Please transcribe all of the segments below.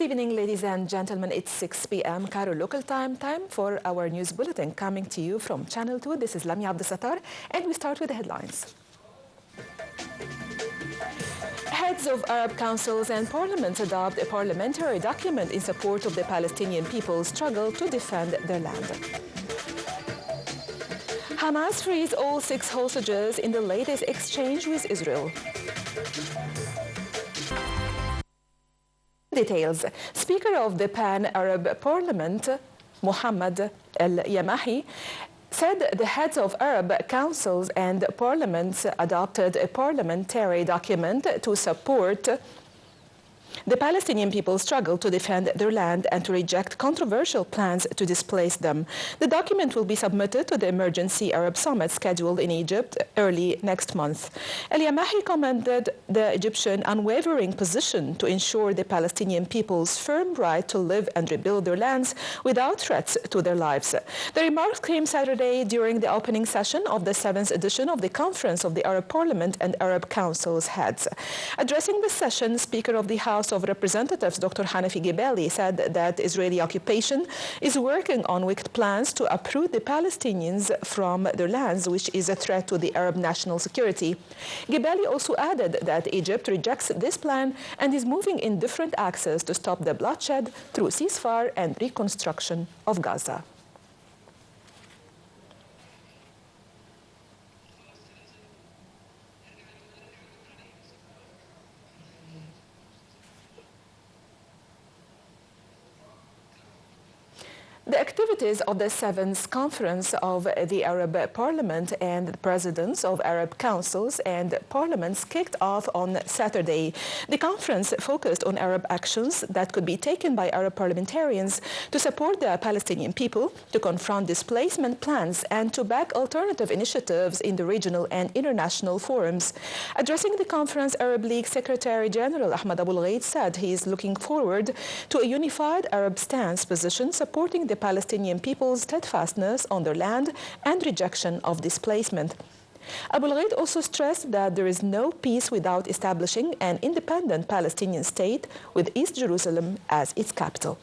Good evening, ladies and gentlemen. It's 6 p.m. Cairo local time for our news bulletin coming to you from Channel 2. This is Lamia Abdesattar, and we start with the headlines. Heads of Arab councils and parliaments adopt a parliamentary document in support of the Palestinian people's struggle to defend their land. Hamas frees all 6 hostages in the latest exchange with Israel. Details. Speaker of the Pan-Arab Parliament, Mohammed al-Yamahi, said the heads of Arab councils and parliaments adopted a parliamentary document to support the Palestinian people's struggle to defend their land and to reject controversial plans to displace them. The document will be submitted to the Emergency Arab Summit scheduled in Egypt early next month. El-Yamahi commended the Egyptian unwavering position to ensure the Palestinian people's firm right to live and rebuild their lands without threats to their lives. The remarks came Saturday during the opening session of the 7th edition of the Conference of the Arab Parliament and Arab Council's heads. Addressing the session, Speaker of the House of Representatives Dr. Hanafi Gebali said that Israeli occupation is working on wicked plans to uproot the Palestinians from their lands, which is a threat to the Arab national security. Gebali also added that Egypt rejects this plan and is moving in different axes to stop the bloodshed through ceasefire and reconstruction of Gaza. The activities of the 7th Conference of the Arab Parliament and the presidents of Arab councils and parliaments kicked off on Saturday. The conference focused on Arab actions that could be taken by Arab parliamentarians to support the Palestinian people, to confront displacement plans, and to back alternative initiatives in the regional and international forums. Addressing the conference, Arab League Secretary General Ahmed Abul Ghaid said he is looking forward to a unified Arab stance position supporting the Palestinian people's steadfastness on their land and rejection of displacement. Abul Ghaid also stressed that there is no peace without establishing an independent Palestinian state with East Jerusalem as its capital.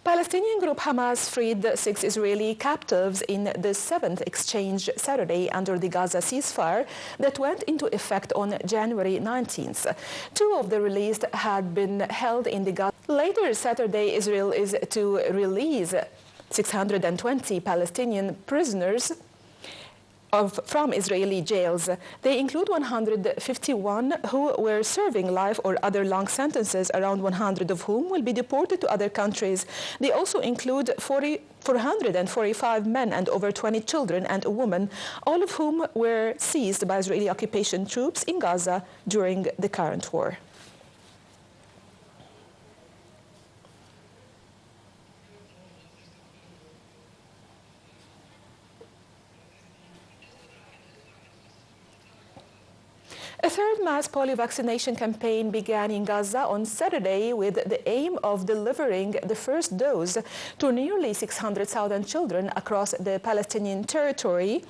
Palestinian group Hamas freed 6 Israeli captives in the 7th exchange Saturday under the Gaza ceasefire that went into effect on January 19th. 2 of the released had been held in the Gaza. Later Saturday, Israel is to release 620 Palestinian prisoners from Israeli jails. They include 151 who were serving life or other long sentences, around 100 of whom will be deported to other countries. They also include 445 men and over 20 children and a woman, all of whom were seized by Israeli occupation troops in Gaza during the current war. A third mass polio vaccination campaign began in Gaza on Saturday with the aim of delivering the first dose to nearly 600,000 children across the Palestinian territory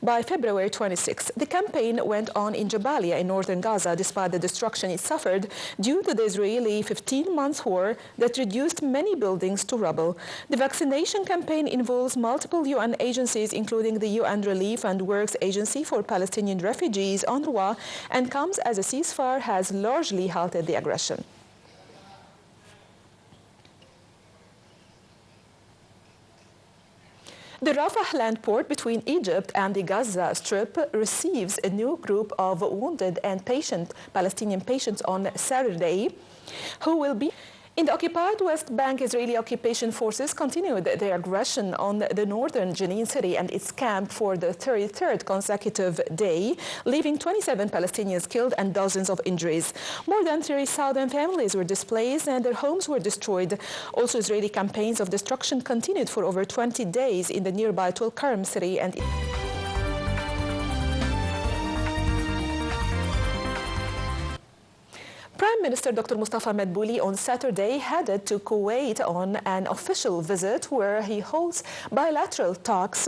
by February 26. The campaign went on in Jabalia in northern Gaza despite the destruction it suffered due to the Israeli 15-month war that reduced many buildings to rubble. The vaccination campaign involves multiple UN agencies, including the UN Relief and Works Agency for Palestinian Refugees, UNRWA, and comes as a ceasefire has largely halted the aggression. The Rafah land port between Egypt and the Gaza Strip receives a new group of wounded and Palestinian patients on Saturday who will be in the occupied West Bank. Israeli occupation forces continued their aggression on the northern Jenin city and its camp for the 33rd consecutive day, leaving 27 Palestinians killed and dozens of injuries. More than 30,000 families were displaced and their homes were destroyed. Also, Israeli campaigns of destruction continued for over 20 days in the nearby Tulkarm city and Prime Foreign Minister Dr. Mustafa Madbouli on Saturday headed to Kuwait on an official visit where he holds bilateral talks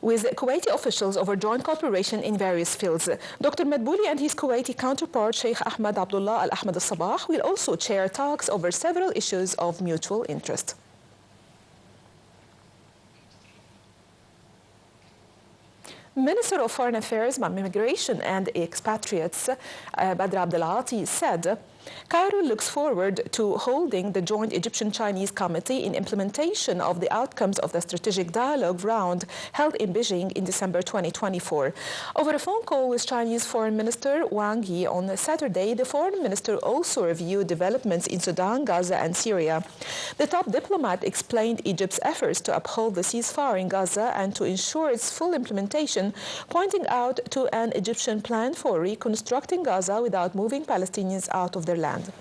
with Kuwaiti officials over joint cooperation in various fields. Dr. Madbouli and his Kuwaiti counterpart Sheikh Ahmed Abdullah Al Ahmed Al Sabah will also chair talks over several issues of mutual interest. Minister of Foreign Affairs, Immigration and Expatriates, Badr Abdelati, said, Cairo looks forward to holding the joint Egyptian-Chinese committee in implementation of the outcomes of the strategic dialogue round held in Beijing in December 2024. Over a phone call with Chinese Foreign Minister Wang Yi on Saturday, the foreign minister also reviewed developments in Sudan, Gaza and Syria. The top diplomat explained Egypt's efforts to uphold the ceasefire in Gaza and to ensure its full implementation, pointing out to an Egyptian plan for reconstructing Gaza without moving Palestinians out of their land.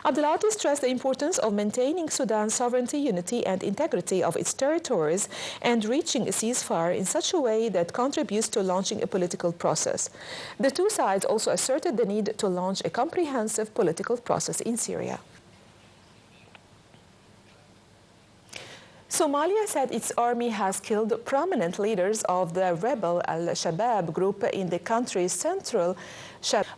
Abdelati stressed the importance of maintaining Sudan's sovereignty, unity and integrity of its territories and reaching a ceasefire in such a way that contributes to launching a political process. The two sides also asserted the need to launch a comprehensive political process in Syria. Somalia said its army has killed prominent leaders of the rebel Al-Shabaab group in the country's central.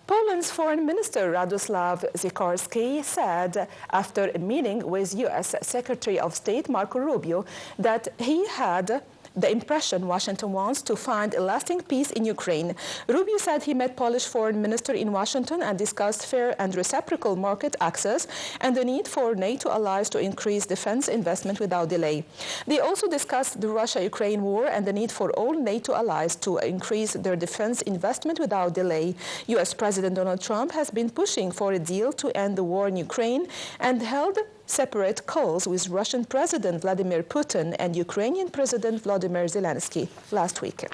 Poland's Foreign Minister Radoslaw Sikorski said after a meeting with U.S. Secretary of State Marco Rubio that he had the impression Washington wants to find a lasting peace in Ukraine. Rubio said he met Polish Foreign Minister in Washington and discussed fair and reciprocal market access and the need for NATO allies to increase defense investment without delay. They also discussed the Russia-Ukraine war and the need for all NATO allies to increase their defense investment without delay. U.S. President Donald Trump has been pushing for a deal to end the war in Ukraine and held separate calls with Russian President Vladimir Putin and Ukrainian President Volodymyr Zelensky last week.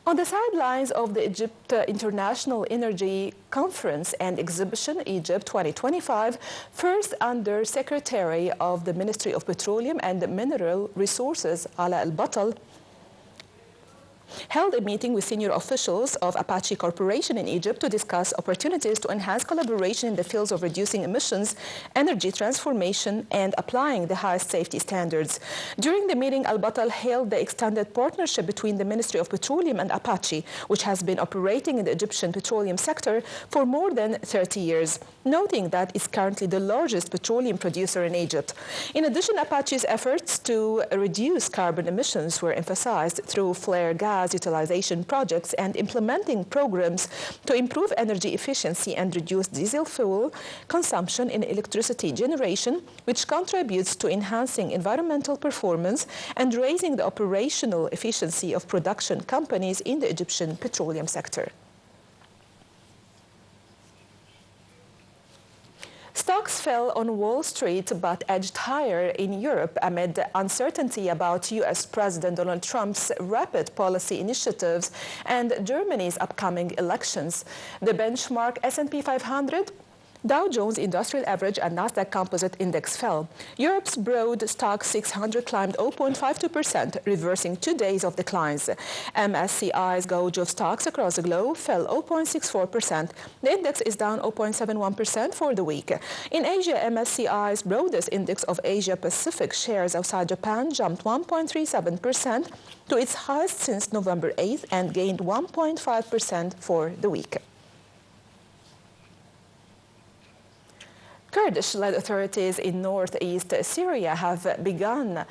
On the sidelines of the Egypt International Energy Conference and Exhibition Egypt 2025, First Under Secretary of the Ministry of Petroleum and Mineral Resources, Ala Al-Batal, held a meeting with senior officials of Apache Corporation in Egypt to discuss opportunities to enhance collaboration in the fields of reducing emissions, energy transformation, and applying the highest safety standards. During the meeting, Al-Batal hailed the extended partnership between the Ministry of Petroleum and Apache, which has been operating in the Egyptian petroleum sector for more than 30 years, noting that it's currently the largest petroleum producer in Egypt. In addition, Apache's efforts to reduce carbon emissions were emphasized through flare gas utilization projects and implementing programs to improve energy efficiency and reduce diesel fuel consumption in electricity generation, which contributes to enhancing environmental performance and raising the operational efficiency of production companies in the Egyptian petroleum sector. Stocks fell on Wall Street but edged higher in Europe amid uncertainty about U.S. President Donald Trump's rapid policy initiatives and Germany's upcoming elections. The benchmark S&P 500, Dow Jones Industrial Average and Nasdaq Composite Index fell. Europe's broad stock 600 climbed 0.52%, reversing 2 days of declines. MSCI's gauge of stocks across the globe fell 0.64%. The index is down 0.71% for the week. In Asia, MSCI's broadest index of Asia-Pacific shares outside Japan jumped 1.37% to its highest since November 8th and gained 1.5% for the week. Kurdish-led authorities in northeast Syria have begun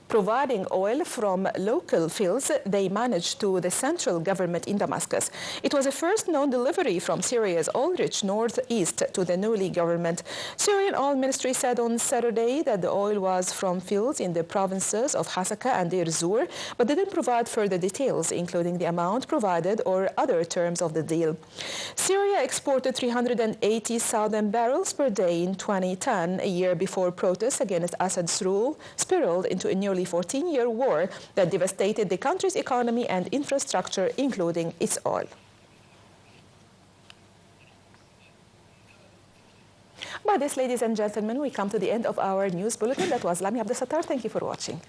providing oil from local fields they managed to the central government in Damascus. It was the first known delivery from Syria's oil-rich northeast to the newly government. Syrian Oil Ministry said on Saturday that the oil was from fields in the provinces of Hasaka and Deir Zur, but didn't provide further details, including the amount provided or other terms of the deal. Syria exported 380,000 barrels per day in 2010, a year before protests against Assad's rule spiraled into a nearly 14-year war that devastated the country's economy and infrastructure, including its oil. By this, ladies and gentlemen, we come to the end of our news bulletin. That was Lami Abdesattar. Thank you for watching.